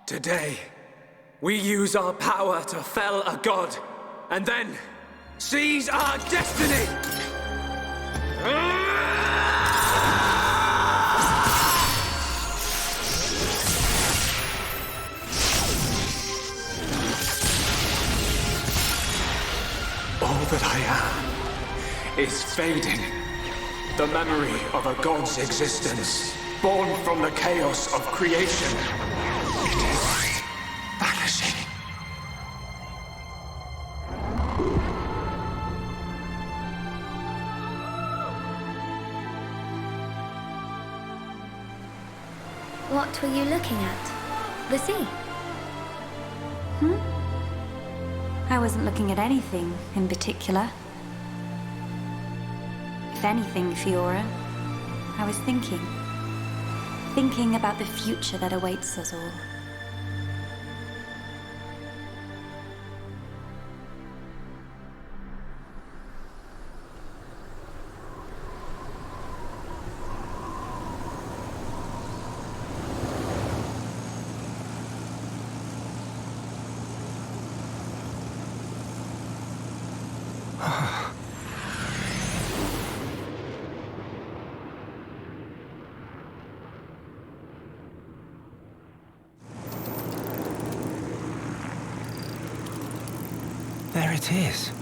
Today, we use our power to fell a god, and then seize our destiny! All that I am is fading. The memory of a god's existence, born from the chaos of creation. It is vanishing. What were you looking at? The sea? I wasn't looking at anything in particular. If anything, Fiora, I was thinking. Thinking about the future that awaits us all. There it is.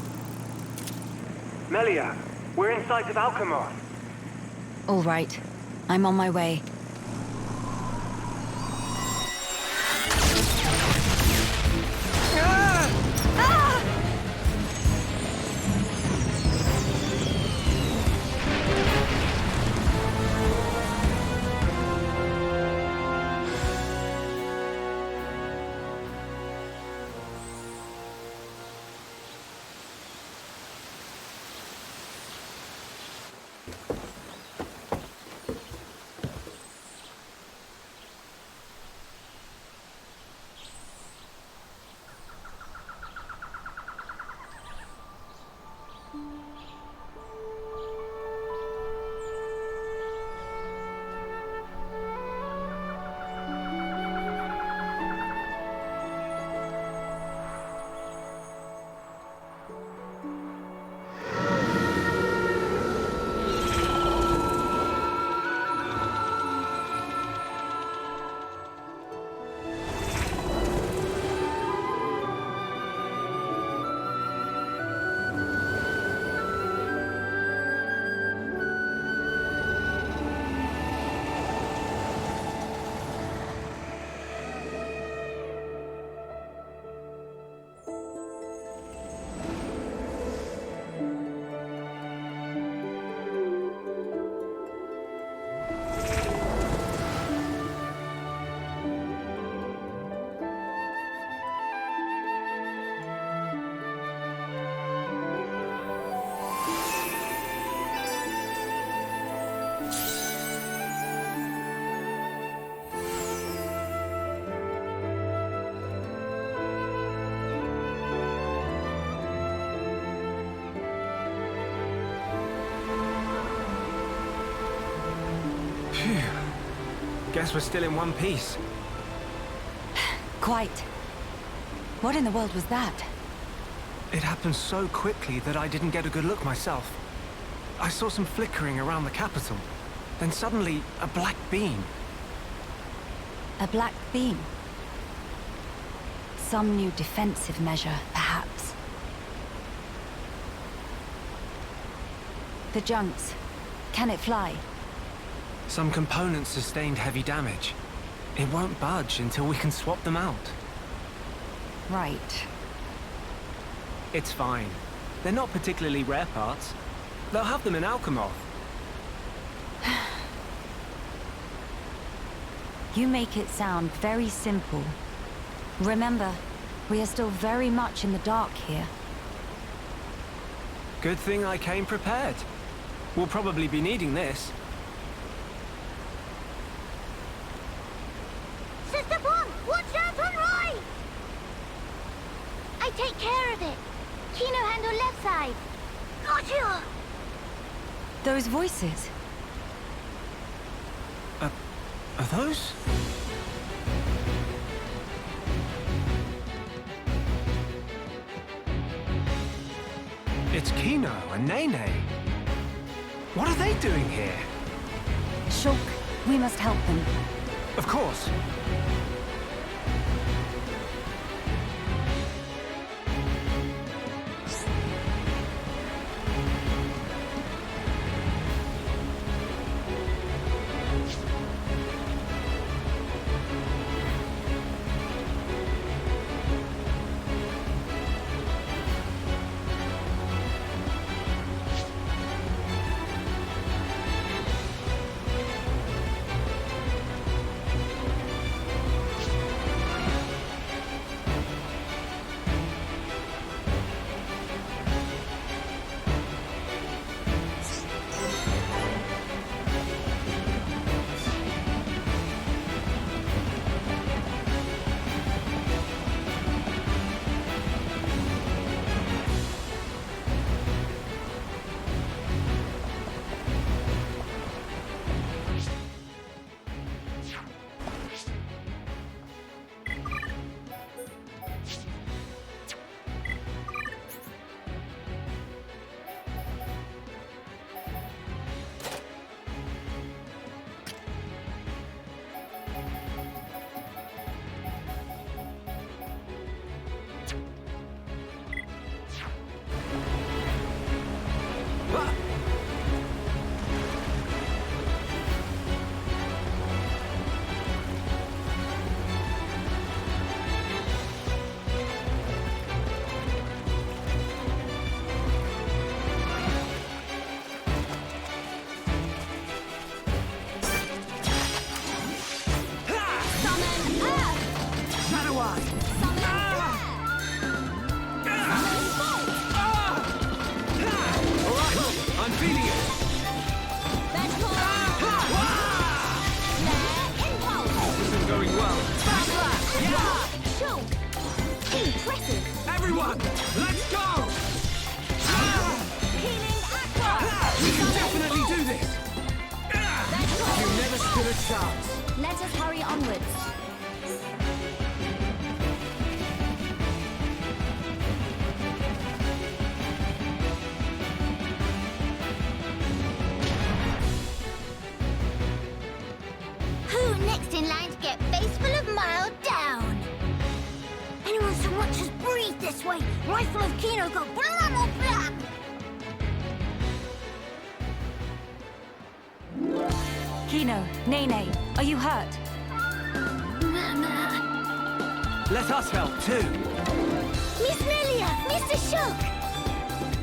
Melia, we're in sight of Alchemoth. All right, I'm on my way. Guess we're still in one piece. Quite. What in the world was that? It happened so quickly that I didn't get a good look myself. I saw some flickering around the capital. Then suddenly, a black beam. A black beam? Some new defensive measure, perhaps. The junks. Can it fly? Some components sustained heavy damage. It won't budge until we can swap them out. Right. It's fine. They're not particularly rare parts. They'll have them in Alchemoth. You make it sound very simple. Remember, we are still very much in the dark here. Good thing I came prepared. We'll probably be needing this. Sister Bomb, watch out on right! I take care of it. Kino handle left side. Gotcha! Those voices. Are those? It's Kino and Nene. What are they doing here? Shulk, we must help them. Of course. Everyone, let's go! We can definitely do this! You never stood a chance. Let us hurry onwards. Who next in line to get face full of mild down? Anyone so much as breathe this way, rifle of Kino go blam or blam! Kino, Nene, are you hurt? Let us help too. Miss Melia, Mr. Shulk!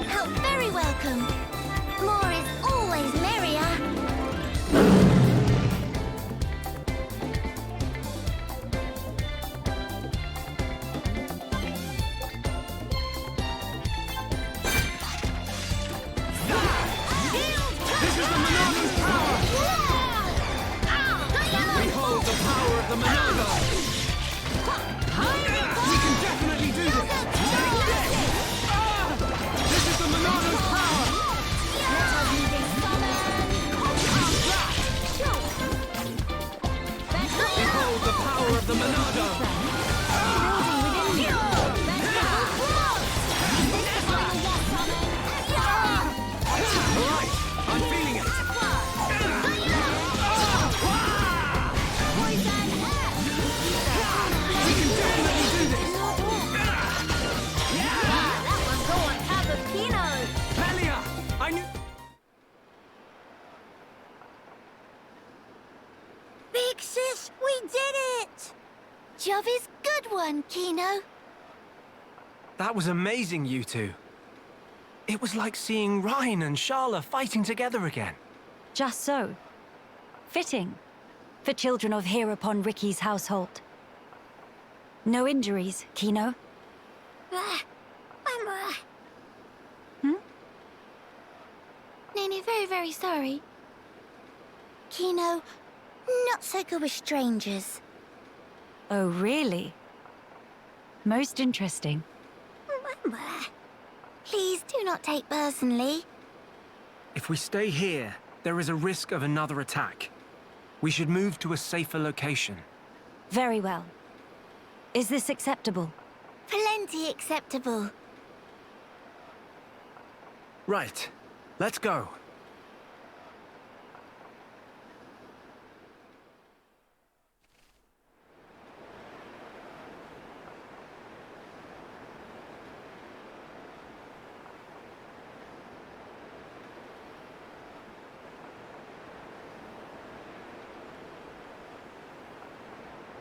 Help very welcome. More is always merrier. This is the Monolith power! We hold the power of the Monolith! We can definitely do this! This is the Monolith power! We hold the power of the Monolith! Alright, I'm feeling it! We can definitely do this! Melia! I knew... Big sis, we did it! Job is good one, Kino. That was amazing, you two. It was like seeing Ryan and Sharla fighting together again. Just so. Fitting. For children of here upon Ricky's household. No injuries, Kino? I'm Nene, very, very sorry. Kino, not so good with strangers. Oh, really? Most interesting. Please do not take personally. If we stay here, there is a risk of another attack. We should move to a safer location. Very well. Is this acceptable? Plenty acceptable. Right. Let's go.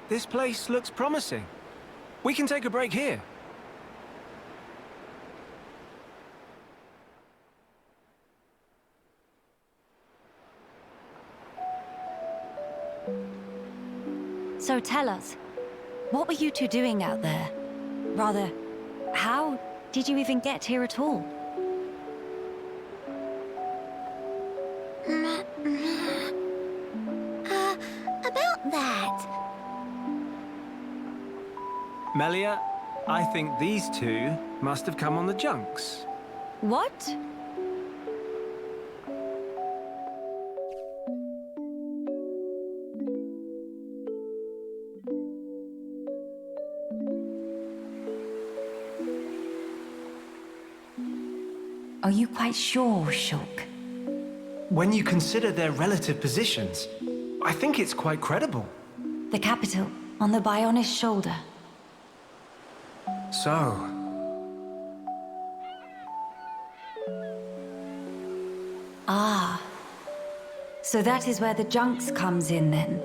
This place looks promising. We can take a break here. So tell us, what were you two doing out there? Rather, how did you even get here at all? About that. Melia, I think these two must have come on the junks. What? Are you quite sure, Shulk? When you consider their relative positions, I think it's quite credible. The capital, on the Bionist shoulder. So... Ah. So that is where the junks comes in, then.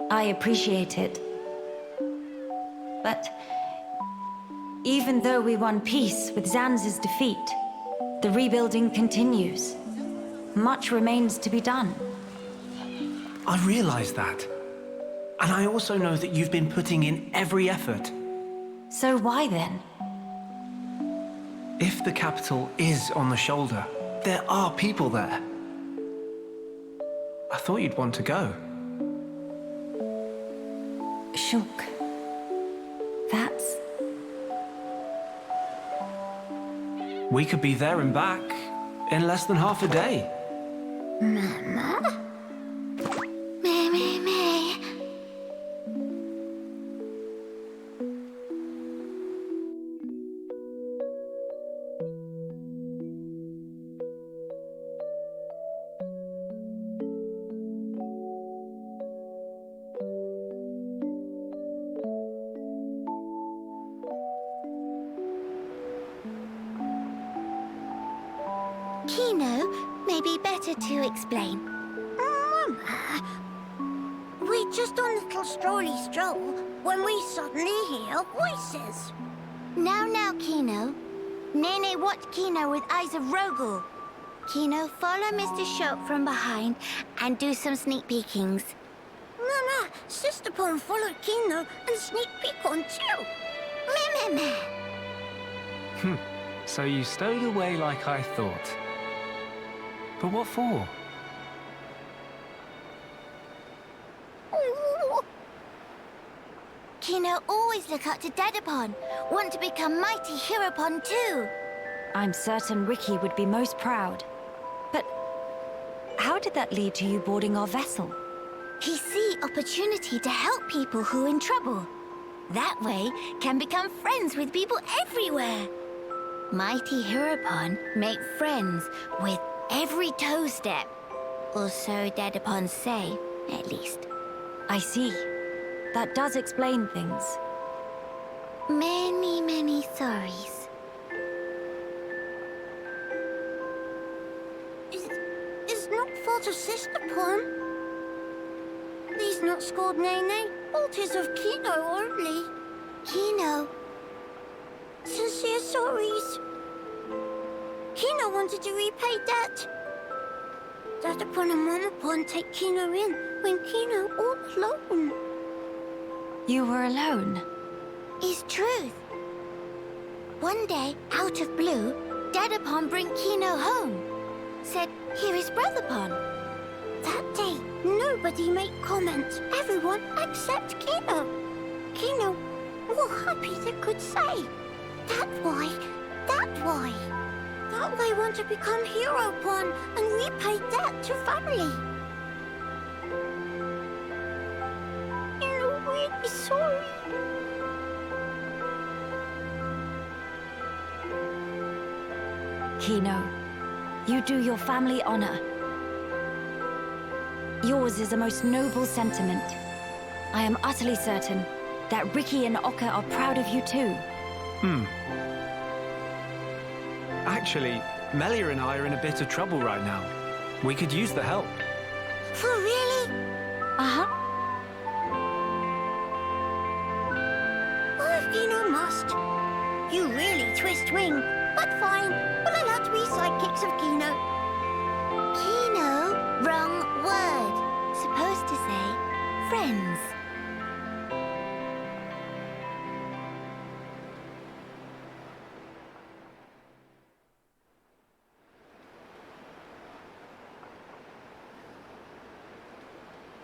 I appreciate it. But... even though we won peace with Zanz's defeat, the rebuilding continues. Much remains to be done. I realize that. And I also know that you've been putting in every effort. So why then? If the capital is on the shoulder, there are people there. I thought you'd want to go. Shulk. That's... We could be there and back in less than half a day. Mama? Me. Kino may be better to explain. Mama, we're just on a little stroll when we suddenly hear voices. Now, Kino. Nene watch Kino with eyes of Rogel. Kino, follow Mr. Shulk from behind and do some sneak peekings. Mama, Sister Pon followed Kino and sneak peek on too. Me. So you stowed away like I thought. But what for? Kino always look up to Dedapon. Want to become mighty Heropon too. I'm certain Ricky would be most proud. But how did that lead to you boarding our vessel? He see opportunity to help people who in trouble. That way, can become friends with people everywhere. Mighty Heropon make friends with every toe step. Or so Dedapon say, at least. I see. That does explain things. Many sorries. It's not fault of Sister Pon. These not scored Nene. Fault is of Kino only. Kino. Sincere sorries. Kino wanted to repay debt. Dedapon and Momapon take Kino in when Kino all alone. You were alone? Is truth. One day, out of blue, Dedapon bring Kino home. Said, here is Brotherpon. That day, nobody make comment. Everyone except Kino. Kino, more happy they could say. That why. That way want to become Heropon and repay debt to family. Kino really sorry. Kino. You do your family honor. Yours is a most noble sentiment. I am utterly certain that Ricky and Oka are proud of you too. Actually, Melia and I are in a bit of trouble right now. We could use the help. For really? Uh-huh. Oh, if Kino must. You really twist wing. But fine, we'll allow to be sidekicks of Kino. Kino? Wrong word. Supposed to say friends.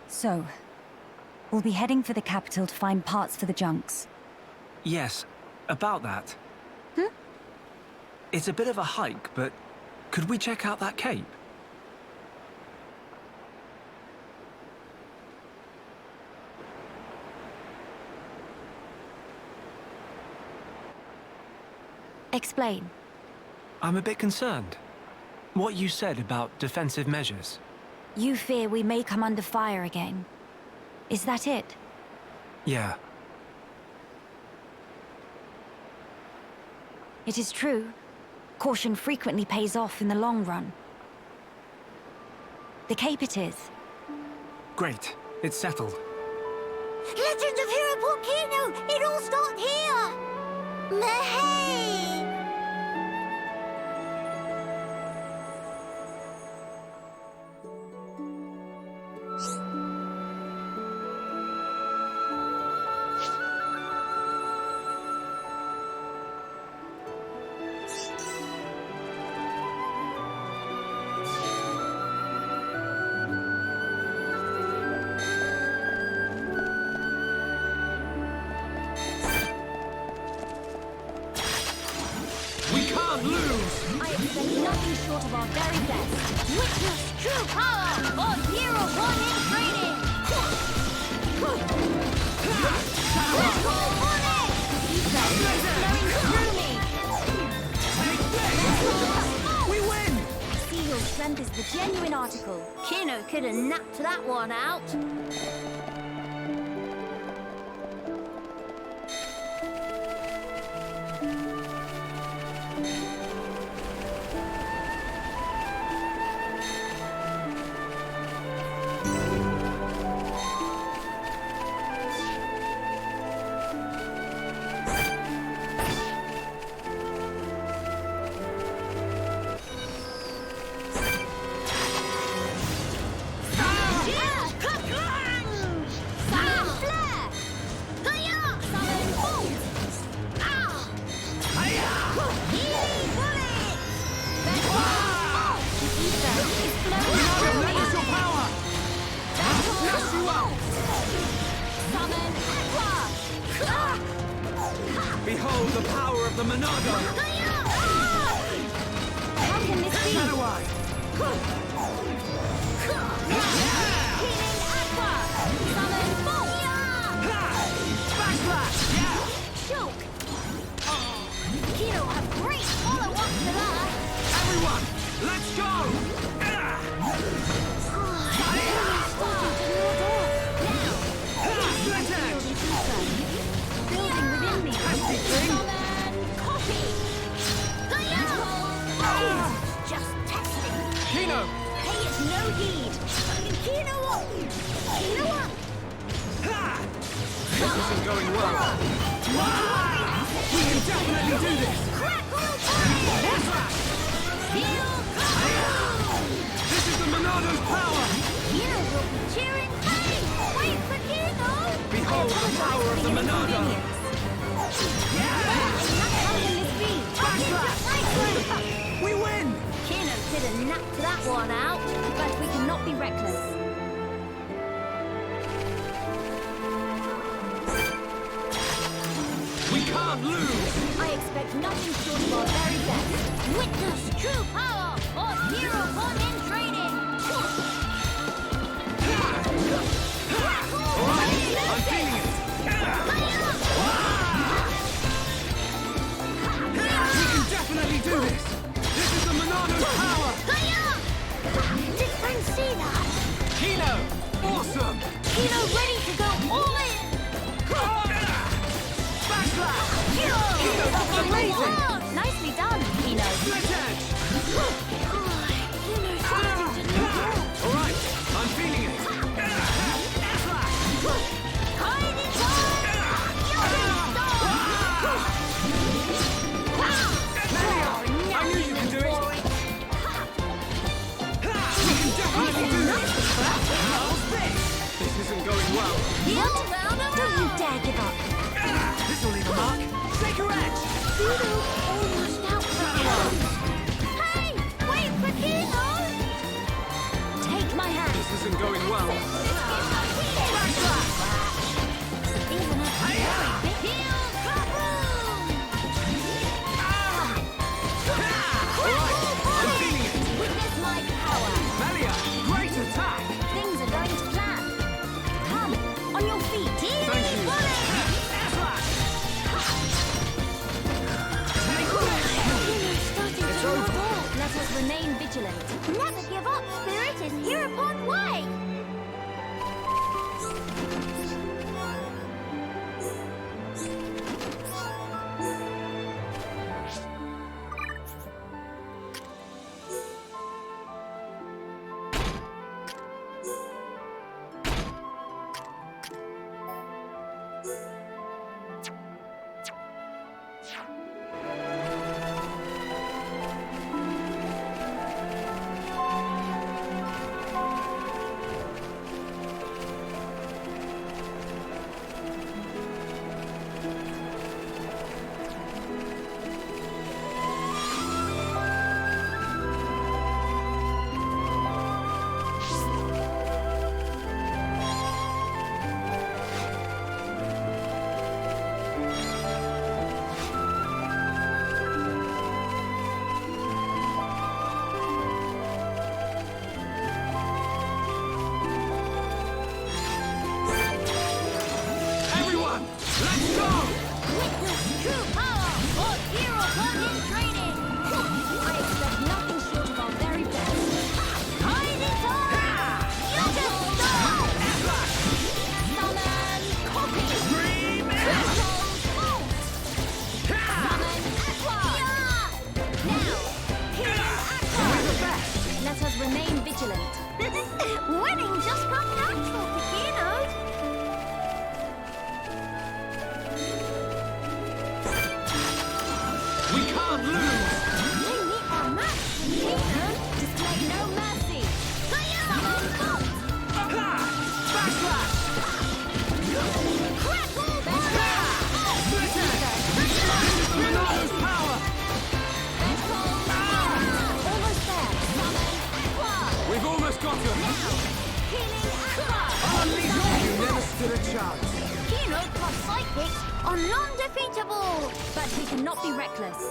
So, we'll be heading for the capital to find parts for the junks. Yes, about that. It's a bit of a hike, but could we check out that cape? Explain. I'm a bit concerned. What you said about defensive measures. You fear we may come under fire again. Is that it? Yeah. It is true. Caution frequently pays off in the long run. The cape it is. Great. It's settled. Legends of Hero Port Kino! It all starts here! Mahey! Nothing short of our very best. Witness true power on Hero One in training! Let's go on it! We win! See, your strength is the genuine article. Kino could have napped that one out. Behold the power of the Monado! How can this be? So do I! Healing Aqua! Summon Bolt! Choke! Kino have great follow-up to that! Everyone, let's go! Building within me. Summon Copy! Just testing. Kino! Pay it no heed. Kino what? Kino what? This isn't going well. We can definitely do this! Crackle Fire! Heal This is the Monado's power! Kino will be cheering pain! Wait for Kino! Behold the power of the Monado! How can this be? We win! Kino could have napped that one out. But we cannot be reckless. We can't lose! I expect nothing short of our very best. Witness true power of Hero One in training! I'm feeling it! We can definitely do this! This is the Xeno's power! Did friends see that? Xeno! Awesome! Xeno ready to go all in! Backslash! Xeno, Amazing! Nicely done, Xeno. Split edge! Xeno's starting to do well. All right, I'm feeling it. Hide it all! I knew you could do it. You can definitely do this. How's this? This isn't going well. Don't you dare give up! This'll leave a mark. Take a edge. Xeno almost outran. Hey! Wait for Xeno! Take my hand. This isn't going well. Even if Heel kaboom! I'm feeling it. Witness my power. Melia, great attack. Things are going to plan. Come, on your feet. Thank you. It's over. Let us remain vigilant. Never give up, Spirit is hereupon way! Everyone, let's go. Witness true power or hero in training! I expect nothing short of our very best. Hide it all! You just stop! Summon copy. Control bolt! Summon aqua. Now, here's aqua. Let us remain vigilant. Winning just come natural to Xeno! We can't lose. They meet our match! Xeno, display no mercy. Summon bolt. Backslash. Crackle Split edge. Monolith power. Almost there. Summon aqua. We've almost got him. Healing aqua. You never stood a chance. Xeno plus psychics are non-defeatable! But we cannot be reckless.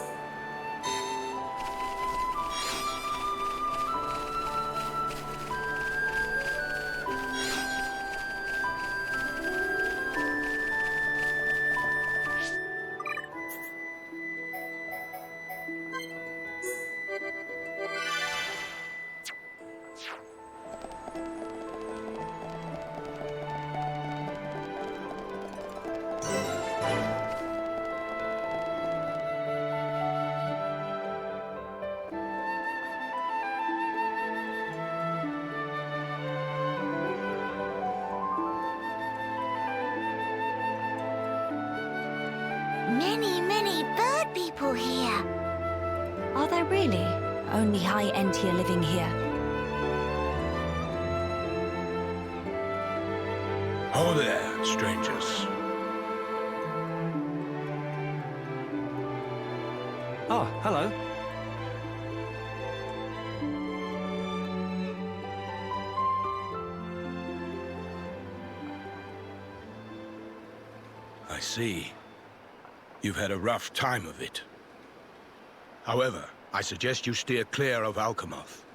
Many bird people here. Are there really only high-end tier living here? Oh there, strangers. Oh, hello. I see. You've had a rough time of it. However, I suggest you steer clear of Alchemoth.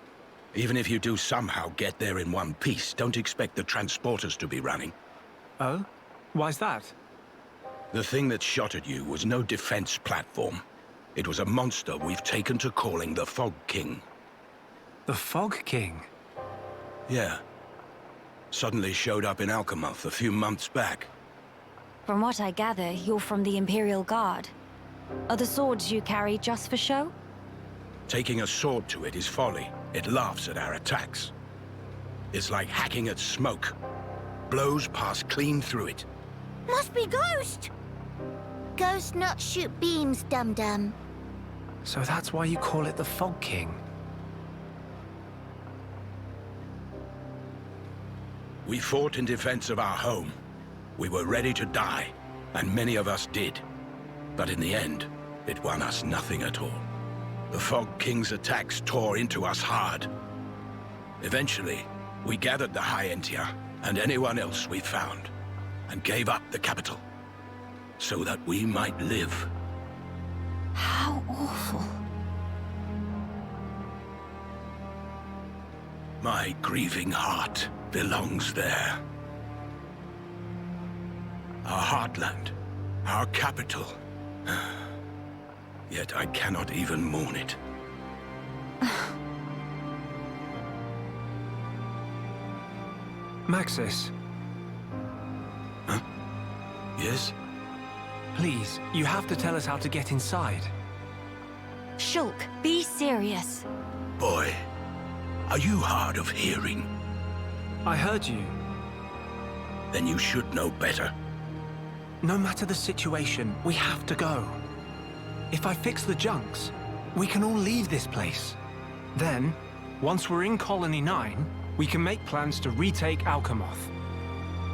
Even if you do somehow get there in one piece, don't expect the transporters to be running. Oh? Why's that? The thing that shot at you was no defense platform. It was a monster we've taken to calling the Fog King. The Fog King? Yeah. Suddenly showed up in Alchemoth a few months back. From what I gather, you're from the Imperial Guard. Are the swords you carry just for show? Taking a sword to it is folly. It laughs at our attacks. It's like hacking at smoke. Blows pass clean through it. Must be Ghost! Ghost not shoot beams, dum-dum. So that's why you call it the Fog King? We fought in defense of our home. We were ready to die, and many of us did. But in the end, it won us nothing at all. The Fog King's attacks tore into us hard. Eventually, we gathered the High Entia and anyone else we found, and gave up the capital, so that we might live. How awful. My grieving heart belongs there. Our heartland, our capital. Yet I cannot even mourn it. Maxis, Huh? Yes? please, you have to tell us how to get inside. Shulk, be serious. Boy, are you hard of hearing? I heard you. Then you should know better. No matter the situation, we have to go. If I fix the junks, we can all leave this place. Then, once we're in Colony 9, we can make plans to retake Alchemoth.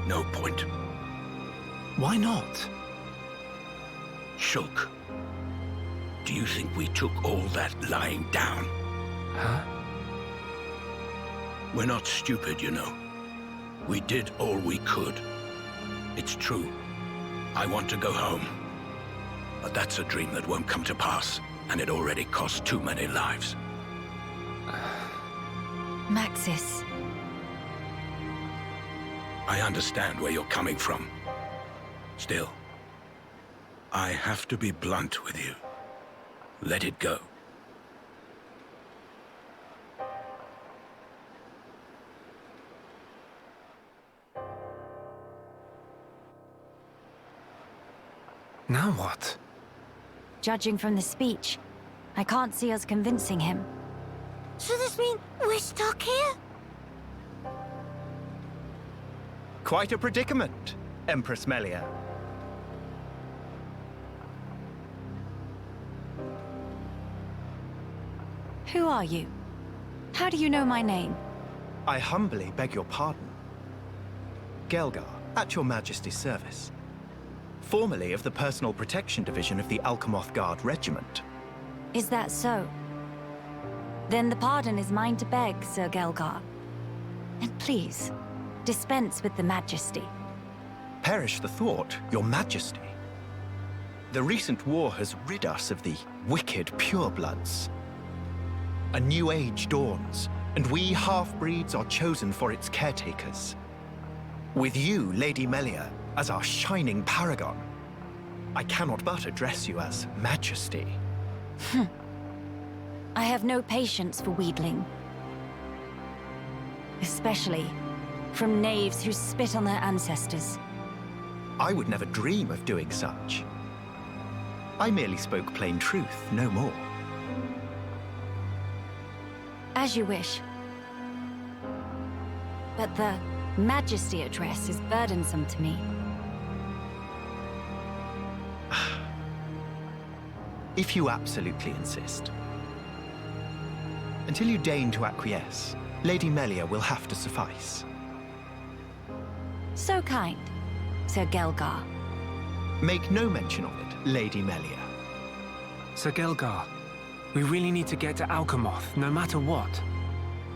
No point. Why not? Shulk, do you think we took all that lying down? Huh? We're not stupid, you know. We did all we could. It's true. I want to go home. But that's a dream that won't come to pass, and it already cost too many lives. Maxis. I understand where you're coming from. Still, I have to be blunt with you. Let it go. Now what? Judging from the speech, I can't see us convincing him. So this means we're stuck here? Quite a predicament, Empress Melia. Who are you? How do you know my name? I humbly beg your pardon. Gelgar, at your Majesty's service. Formerly of the Personal Protection Division of the Alchemoth Guard Regiment. Is that so? Then the pardon is mine to beg, Sir Gelgar. And please, dispense with the Majesty. Perish the thought, your Majesty. The recent war has rid us of the wicked purebloods. A new age dawns, and we half-breeds are chosen for its caretakers. With you, Lady Melia, as our shining paragon, I cannot but address you as Majesty. I have no patience for wheedling. Especially from knaves who spit on their ancestors. I would never dream of doing such. I merely spoke plain truth, no more. As you wish. But the Majesty address is burdensome to me. If you absolutely insist. Until you deign to acquiesce, Lady Melia will have to suffice. So kind, Sir Gelgar. Make no mention of it, Lady Melia. Sir Gelgar, we really need to get to Alchemoth, no matter what.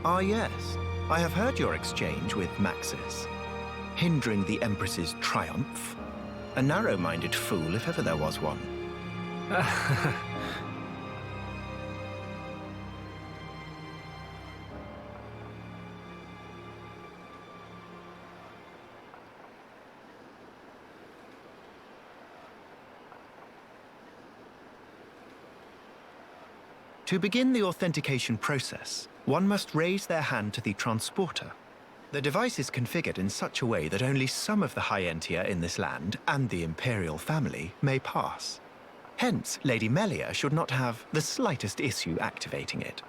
Ah yes, I have heard your exchange with Maxis. Hindering the Empress's triumph. A narrow-minded fool, if ever there was one. To begin the authentication process, one must raise their hand to the transporter. The device is configured in such a way that only some of the High Entier in this land and the Imperial family may pass. Hence, Lady Melia should not have the slightest issue activating it.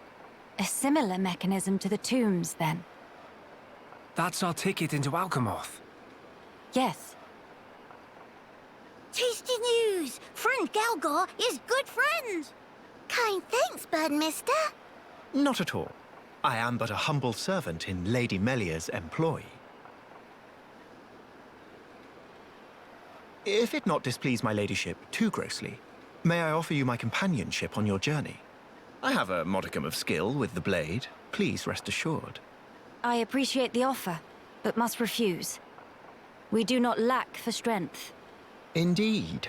A similar mechanism to the tombs, then? That's our ticket into Alchemoth. Yes. Tasty news! Friend Galgar is good friends! Kind thanks, Bird Mister. Not at all. I am but a humble servant in Lady Melia's employ. If it not displease my ladyship too grossly, may I offer you my companionship on your journey? I have a modicum of skill with the blade. Please rest assured. I appreciate the offer, but must refuse. We do not lack for strength. Indeed.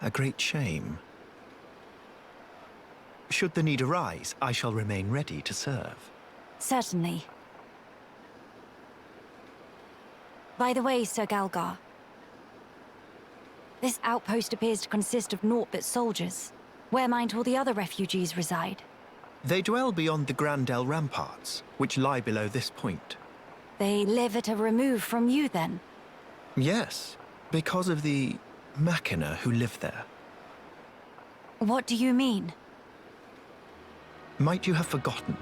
A great shame. Should the need arise, I shall remain ready to serve. Certainly. By the way, Sir Galgar, this outpost appears to consist of naught but soldiers. Where might all the other refugees reside? They dwell beyond the Grandel ramparts, which lie below this point. They live at a remove from you, then? Yes, because of the Machina who live there. What do you mean? Might you have forgotten?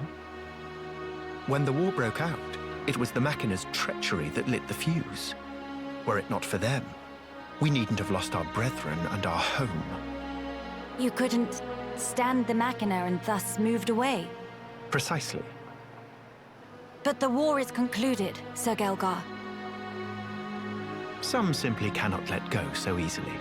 When the war broke out, it was the Machina's treachery that lit the fuse. Were it not for them, we needn't have lost our brethren and our home. You couldn't stand the Machina and thus moved away? Precisely. But the war is concluded, Sir Galgar. Some simply cannot let go so easily.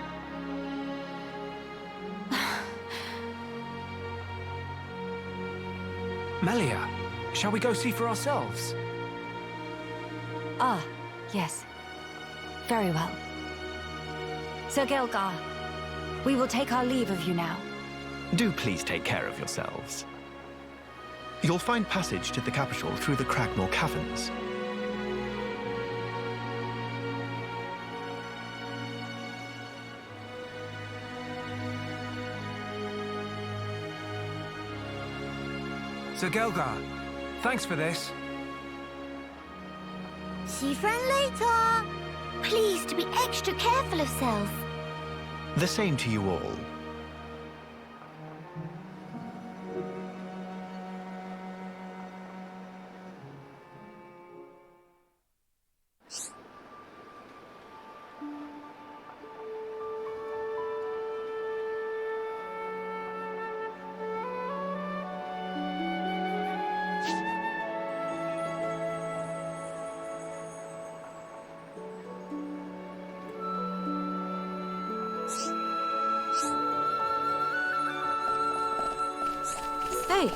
Melia, shall we go see for ourselves? Ah, yes. Very well. Sir Gelgar, we will take our leave of you now. Do please take care of yourselves. You'll find passage to the capital through the Cragmore Caverns. Sir Gelgar, thanks for this. See friend later. Please to be extra careful of self. The same to you all. Hey!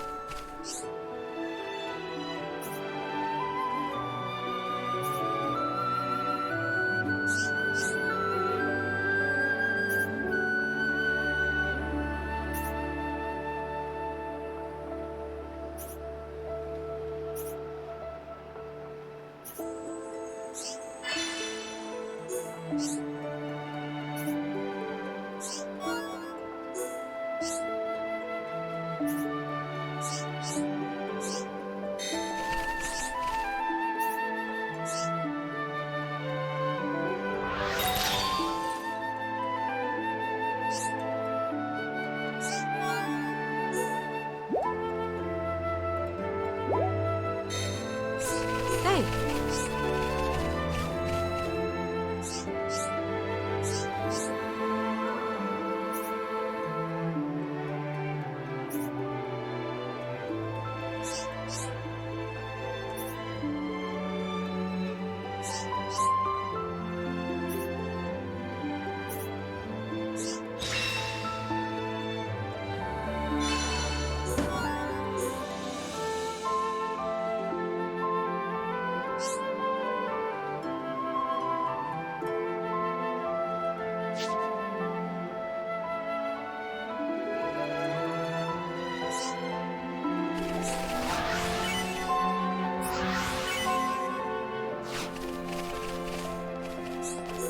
Hey!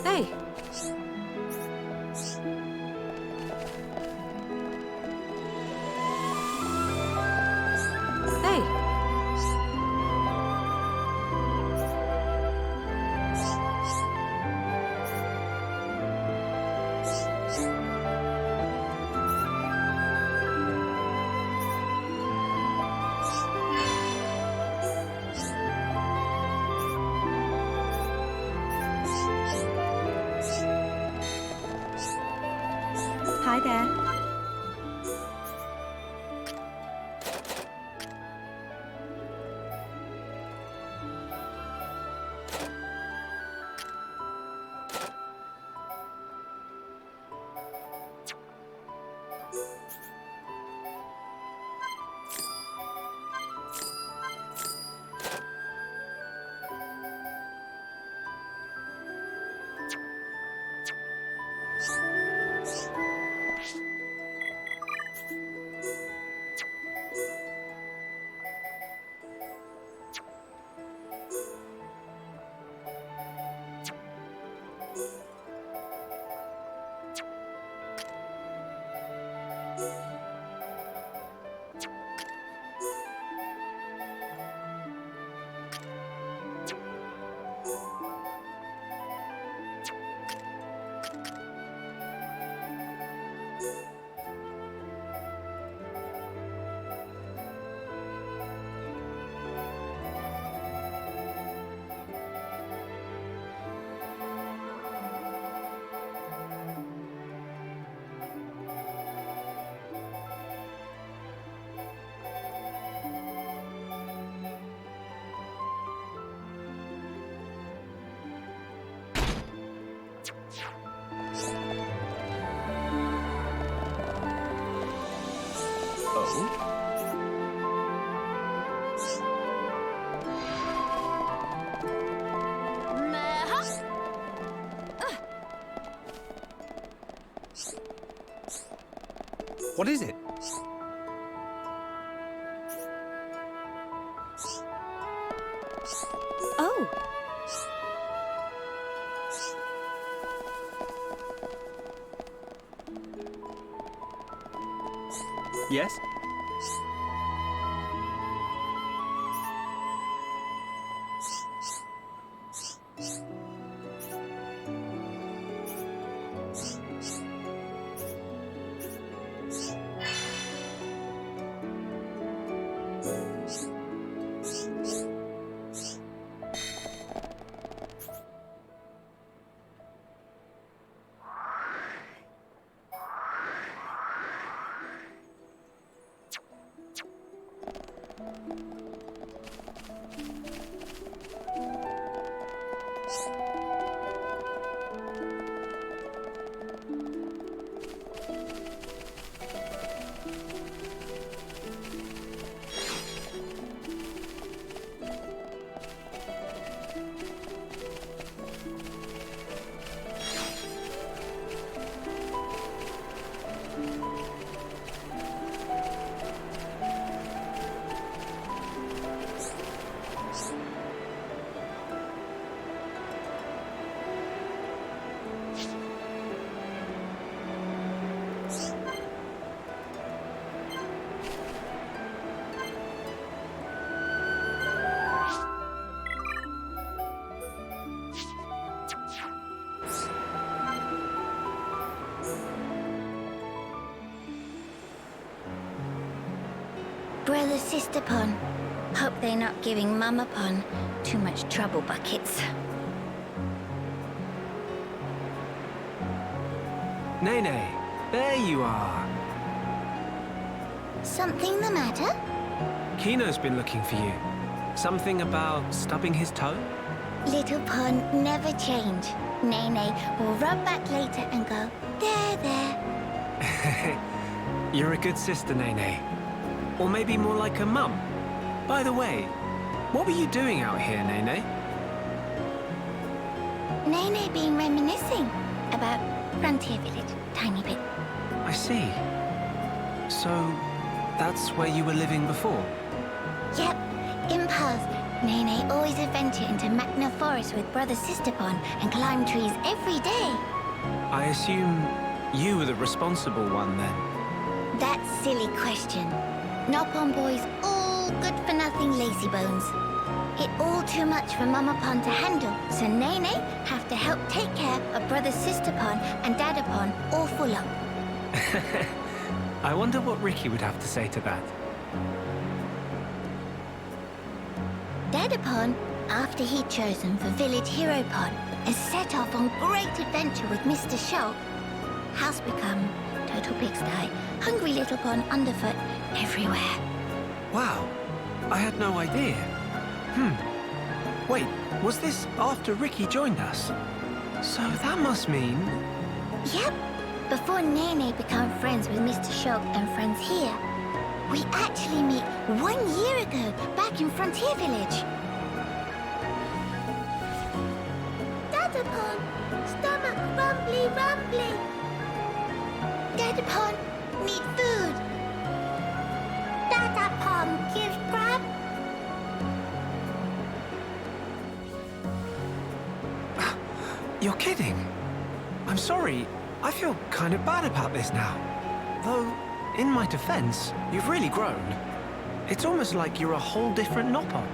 Hey! Hi there. What is it? Oh, Yes? Brother Sister Pon. Hope they're not giving Mama Pon too much trouble buckets. Nene, there you are. Something the matter? Kino's been looking for you. Something about stubbing his toe? Little Pon never change. Nene will rub back later and go, there, there. You're a good sister, Nene. Or maybe more like a mum. By the way, what were you doing out here, Nene? Nene been reminiscing about Frontier Village, tiny bit. I see. So, that's where you were living before? Yep, in past, Nene always adventure into Magna Forest with Brother Sister Pon and climb trees every day. I assume you were the responsible one then? That silly question. Nopon boys all good for nothing lazy bones. It all too much for Mama Pon to handle, so Nene have to help take care of Brother Sister Pon and Dada Pon all full up. I wonder what Ricky would have to say to that. Dada Pon, after he'd chosen for Village Hero Pon, has set off on great adventure with Mr. Shulk. House become total pigsty. Hungry little pond underfoot everywhere. Wow, I had no idea. Wait, was this after Ricky joined us? So that must mean... Yep. Before Nene became friends with Mr. Shulk and friends here, we actually met 1 year ago back in Frontier Village. Dadapon, stomach rumbly rumbly. Dadapon, need food. Dadapon, give grub. You're kidding? I'm sorry. I feel kind of bad about this now. Though, in my defense, you've really grown. It's almost like you're a whole different Noppon.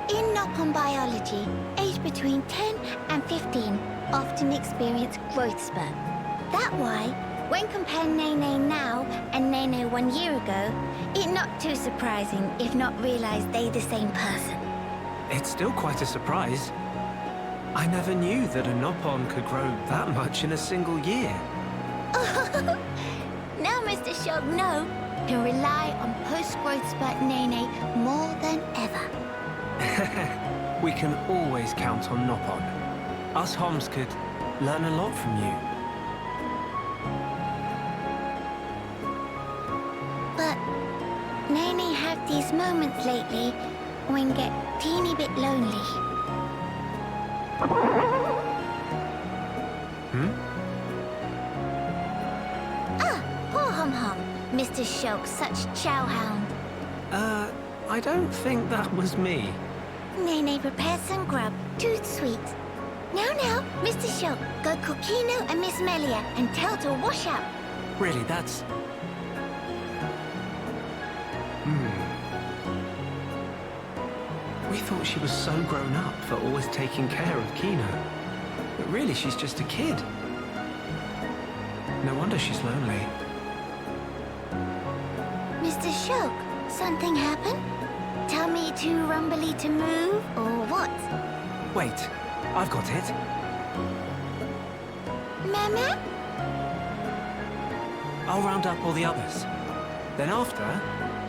In Noppon biology, age between 10 and 15 often experience growth spurt. That why, when comparing Nene now and Nene 1 year ago, it's not too surprising if not realize they the same person. It's still quite a surprise. I never knew that a Noppon could grow that much in a single year. Now Mr. Shog No can rely on post-growth spurt Nene more than ever. We can always count on Noppon. Us Homs could learn a lot from you. But Nene had these moments lately when get teeny bit lonely. Poor Hum-Hum, Mr. Shulk, such chowhound. I don't think that was me. Nene prepared some grub, too sweet. Now, Mr. Shulk, go cook Kino and Miss Melia and tell to wash up. Really, that's... We thought she was so grown up for always taking care of Kino. But really, she's just a kid. No wonder she's lonely. Mr. Shulk, something happened? Tell me too rumbly to move, or what? Wait, I've got it. Mama? I'll round up all the others. Then after,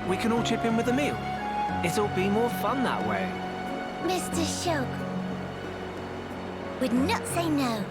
we can all chip in with a meal. It'll be more fun that way. Mr. Shulk would not say no.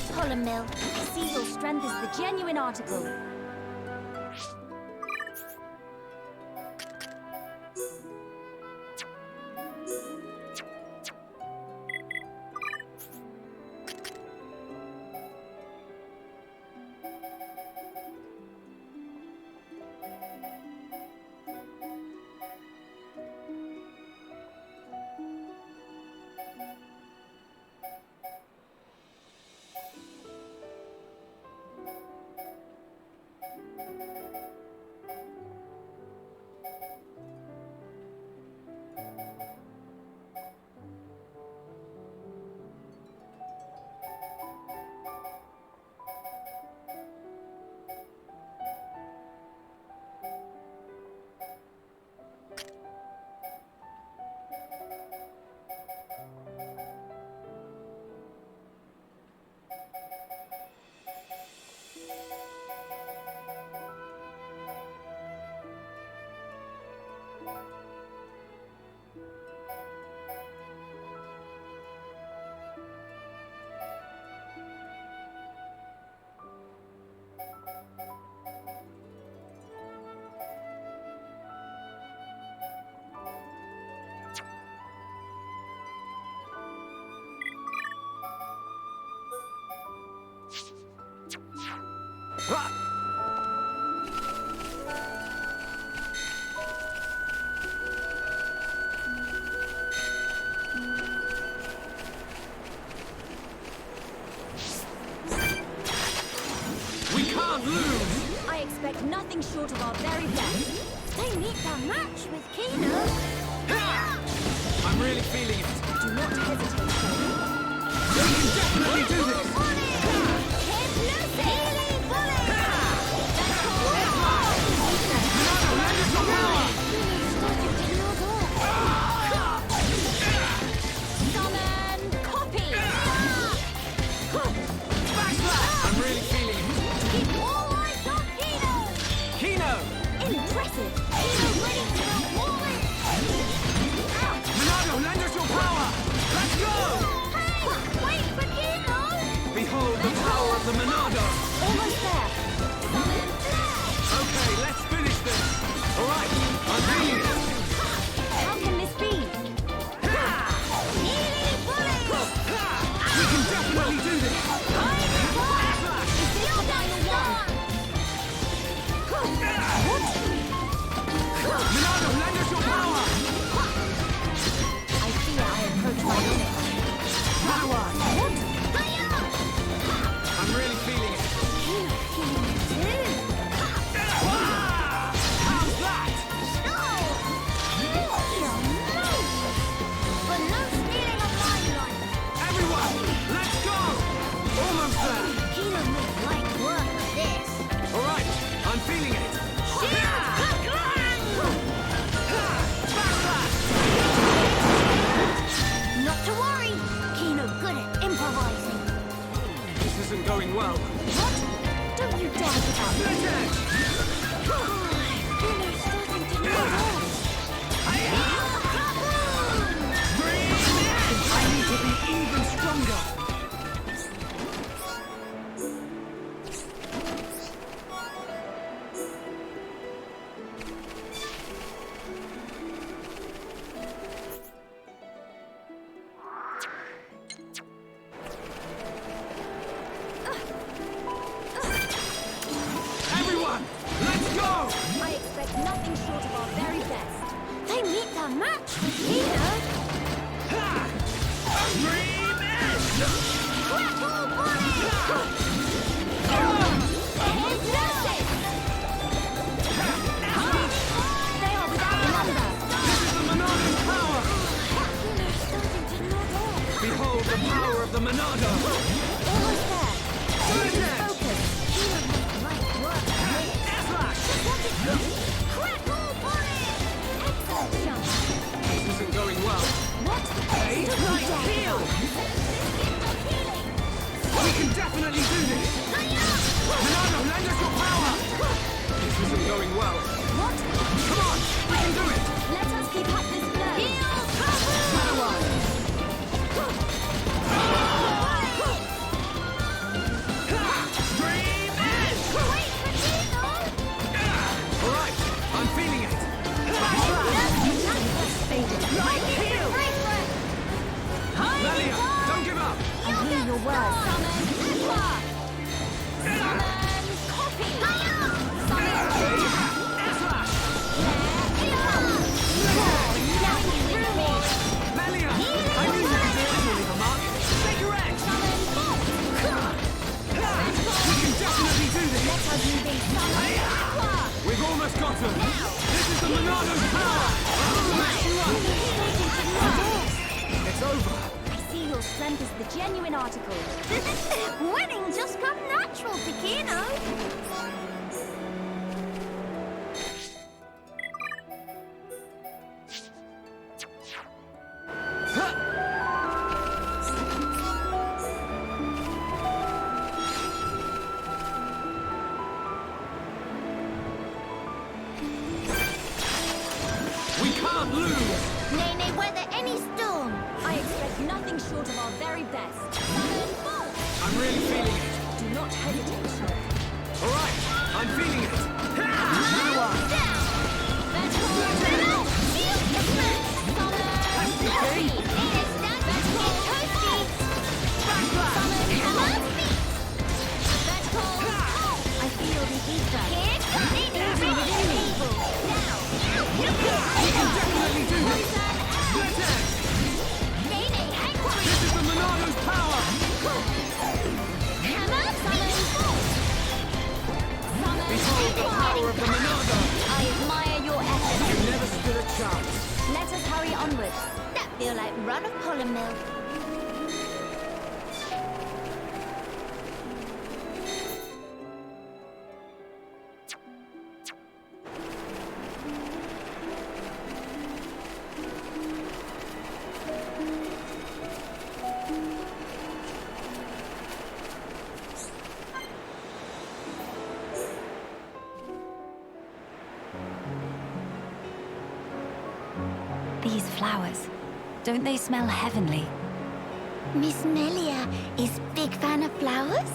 the pollen mill. I see your strength is the genuine article. We can't lose! I expect nothing short of our very best. They meet their match with Xeno. I'm really feeling it. Do not hesitate, Shane. We can definitely do this! Summon copy! I'm really feeling it. Keep all eyes on Xeno. Kino! Impressive! Xeno ready to go forward. Monado, lend us your power! Let's go! Hey, wait for Xeno. Behold the power of the Monado! Almost there! Summon Okay, let's finish this! Alright, I'm feeling it! How can this be? We can definitely do this! Still down the one! What? Monado, lend us your power! I fear I approach my limit. Power! What? I'm really feeling it! How's that? But no stealing of limelight. Everyone, let's go! Almost there! Xeno makes light work of this. Alright, I'm feeling it! Not to worry. Xeno good at improvising. This isn't going well. What? Don't you dare give up! Split edge! Xeno's starting to move on. I need to be even stronger! Everyone, let's go! I expect nothing short of our very best. They meet their match with Xeno. Dream edge! Crackle bunny! Hypnosis! They are without number. This is the Monado power! Xeno's starting to nod off. Behold the power of the Monado! Almost there. Split edge! Focus. Xeno makes light work of this. Airflash! Crackle bunny! Excellent jump. This isn't going well. What? Hey, Don't you nice dare give heel! up. We can definitely do this! Monado, lend us your power! This isn't going well. What? Come on, we can do it! Let us keep up this flow. Power! word. We've almost got them! This is the Monolith power! It's over! I see your strength is the genuine article. Winning just come natural to Xeno. We can't lose! Nene, weather any storm. I expect nothing short of our very best. Summon bolt! I'm really feeling it. Do not hesitate, sir. All right, I'm feeling it. I feel the ether. Definitely do this. This is the Monolith power. Behold the power of the Monado. I admire your efforts. You never stood a chance. Let us hurry onwards. That feel like run of pollen milk. These flowers, don't they smell heavenly? Miss Melia is big fan of flowers?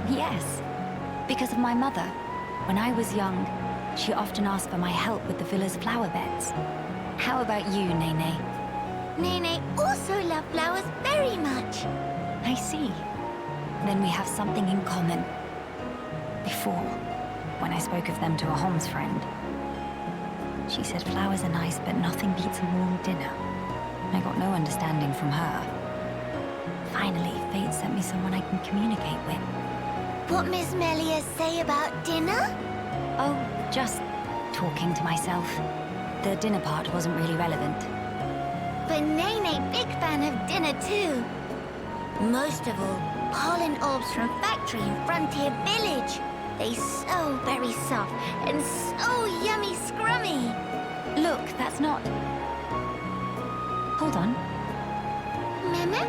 Yes, because of my mother. When I was young, she often asked for my help with the villa's flower beds. How about you, Nene? Nene also loves flowers very much. I see. Then we have something in common. Before, when I spoke of them to a Holmes friend, she said flowers are nice, but nothing beats a warm dinner. I got no understanding from her. Finally, fate sent me someone I can communicate with. What Miss Melia say about dinner? Oh, just talking to myself. The dinner part wasn't really relevant. But Nene big fan of dinner too. Most of all, pollen orbs from factory in Frontier Village. They so very soft and so yummy scrummy. Look, that's not... Hold on. Mama?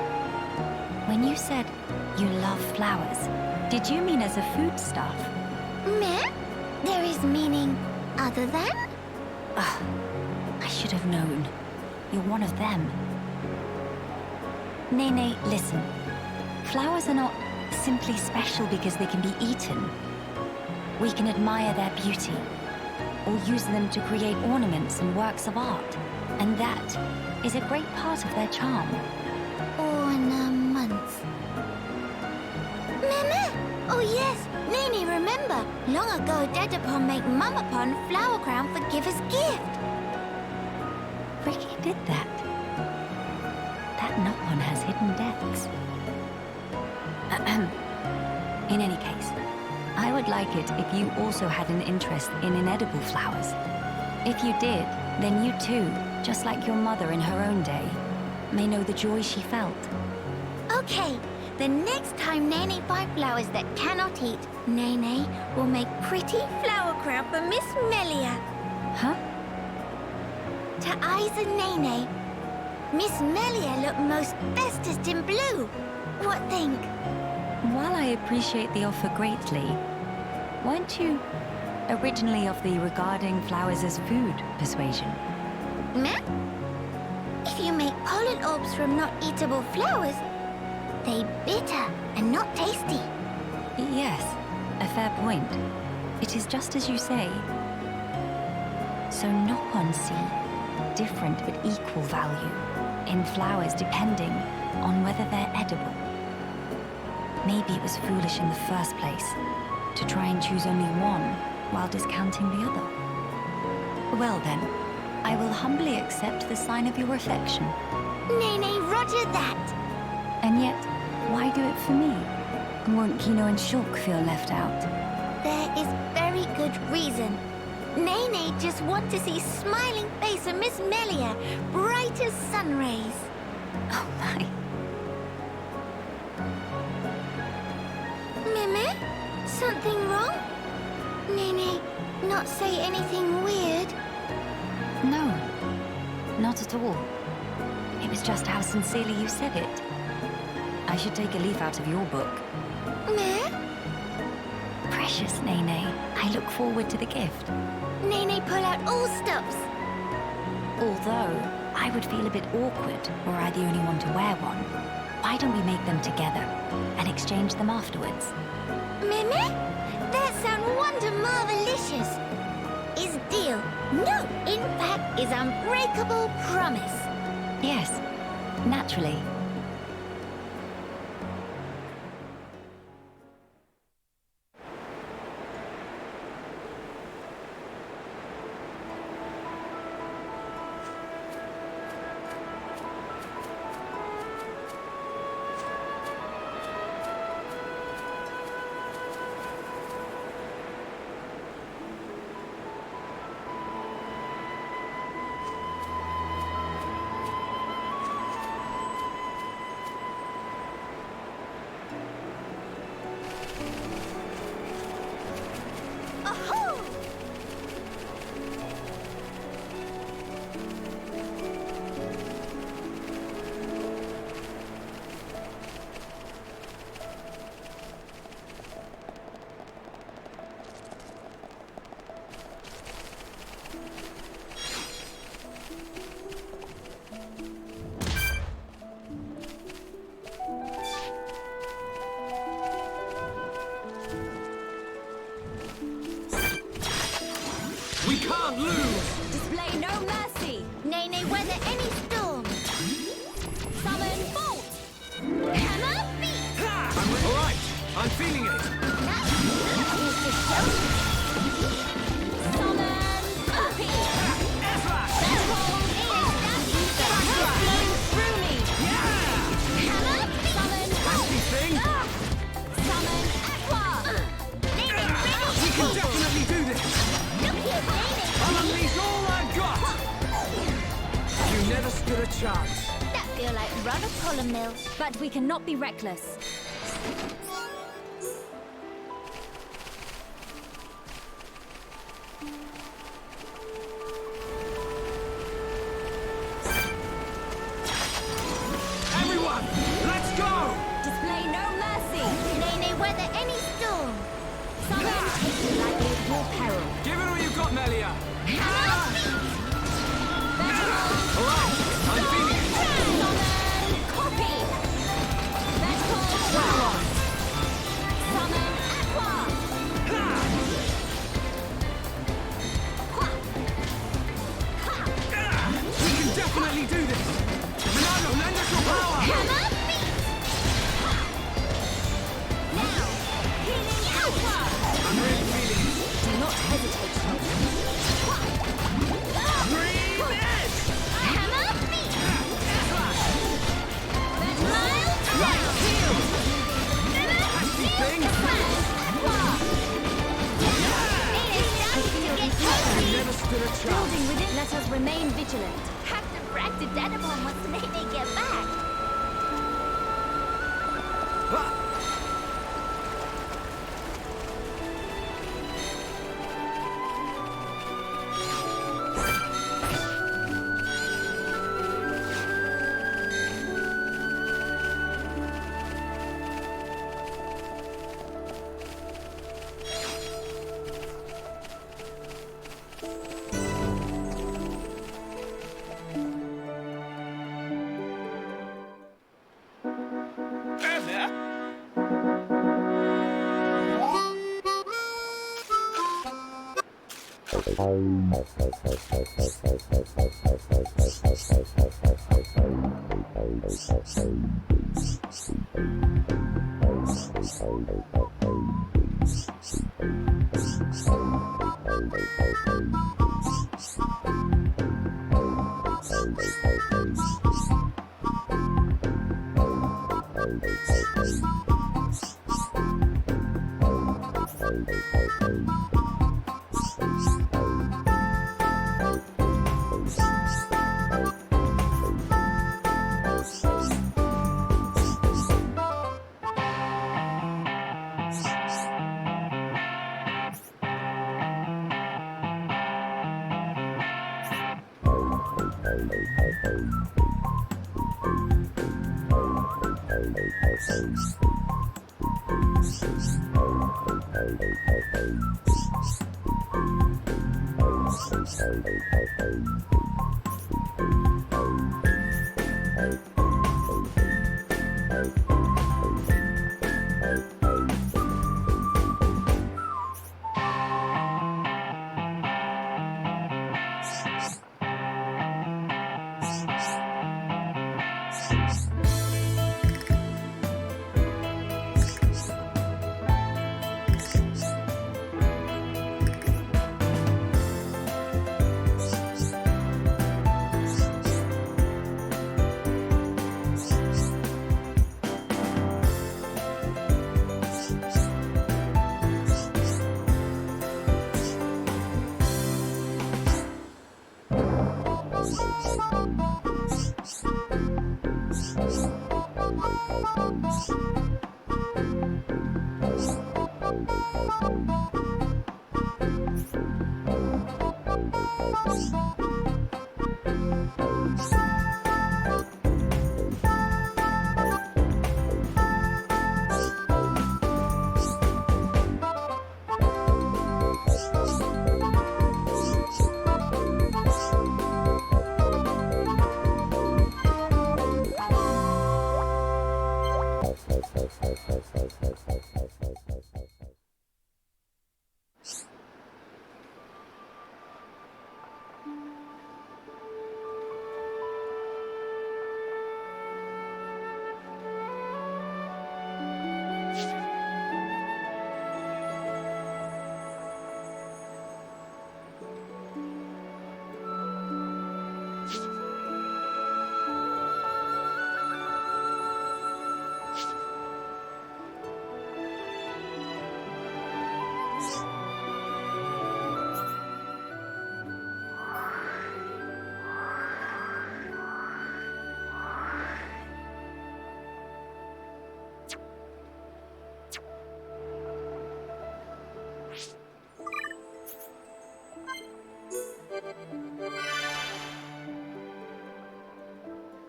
When you said you love flowers, did you mean as a foodstuff? Meh? There is meaning other than? Ugh, I should have known. You're one of them. Nene, listen. Flowers are not simply special because they can be eaten. We can admire their beauty, or use them to create ornaments and works of art. And that is a great part of their charm. Ornaments. Mama! Oh yes, Nene remember. Long ago Dedapon make Mamapon flower crown for giver's gift. Ricky did that. That Nopon has hidden depths. In any case, I would like it if you also had an interest in inedible flowers. If you did, then you too, just like your mother in her own day, may know the joy she felt. Okay, the next time Nene buy flowers that cannot eat, Nene will make pretty flower crown for Miss Melia. Huh? To eyes and Nene, Miss Melia look most bestest in blue. What think? While I appreciate the offer greatly, weren't you originally of the regarding flowers as food persuasion? Meh? If you make pollen orbs from not eatable flowers, they bitter and not tasty. Yes, a fair point. It is just as you say. So Nopon see different but equal value in flowers depending on whether they're edible. Maybe it was foolish in the first place to try and choose only one while discounting the other. Well then, I will humbly accept the sign of your affection. Nene, roger that. And yet, why do it for me? Won't Kino and Shulk feel left out? There is very good reason. Nene just want to see smiling face of Miss Melia, bright as sun rays. Oh my. Mimi? Something wrong? Nene, not say anything weird. No, not at all. It was just how sincerely you said it. I should take a leaf out of your book. Meh? Precious Nene, I look forward to the gift. Nene, pull out all stops. Although, I would feel a bit awkward were I the only one to wear one. Why don't we make them together and exchange them afterwards? Mimi? That sound wonder marvelicious. Is deal. No, in fact, is unbreakable promise. Yes, naturally. We can't lose! Display no mercy! Nene, weather any storm. Summon Bolt! Hammer, beat. All right, I'm feeling it. That's Mr. Show. Summon Copy! That hold is flowing through me! Hammer, beat. Summon Nasty Bolt! thing! Summon Aqua! Nene, ready. We can definitely do this! Look here, Nene. I'll unleash all I've got! You never stood a chance. That feel like run a column mill. But we cannot be reckless. Everyone, let's go! Display no mercy! Nene, weather any storm. Summon Take it lightly at your peril. Give it all you've got, Melia. Hammer, beat. All right, I'm feeling it. Summon Copy! That hold Summon Aqua! We can definitely do this. Ronaldo, lend us your power. Hammer, beat. Now, healing Aqua! I'm really feeling it. Do not hesitate, children. Green edge! Hammer, beat. Mild Right! Nasty thing! Aqua! Nene's starting to get cozy. Never stood a chance. Building with it, let us remain vigilant. Have to brag to Denimon once Nene get back.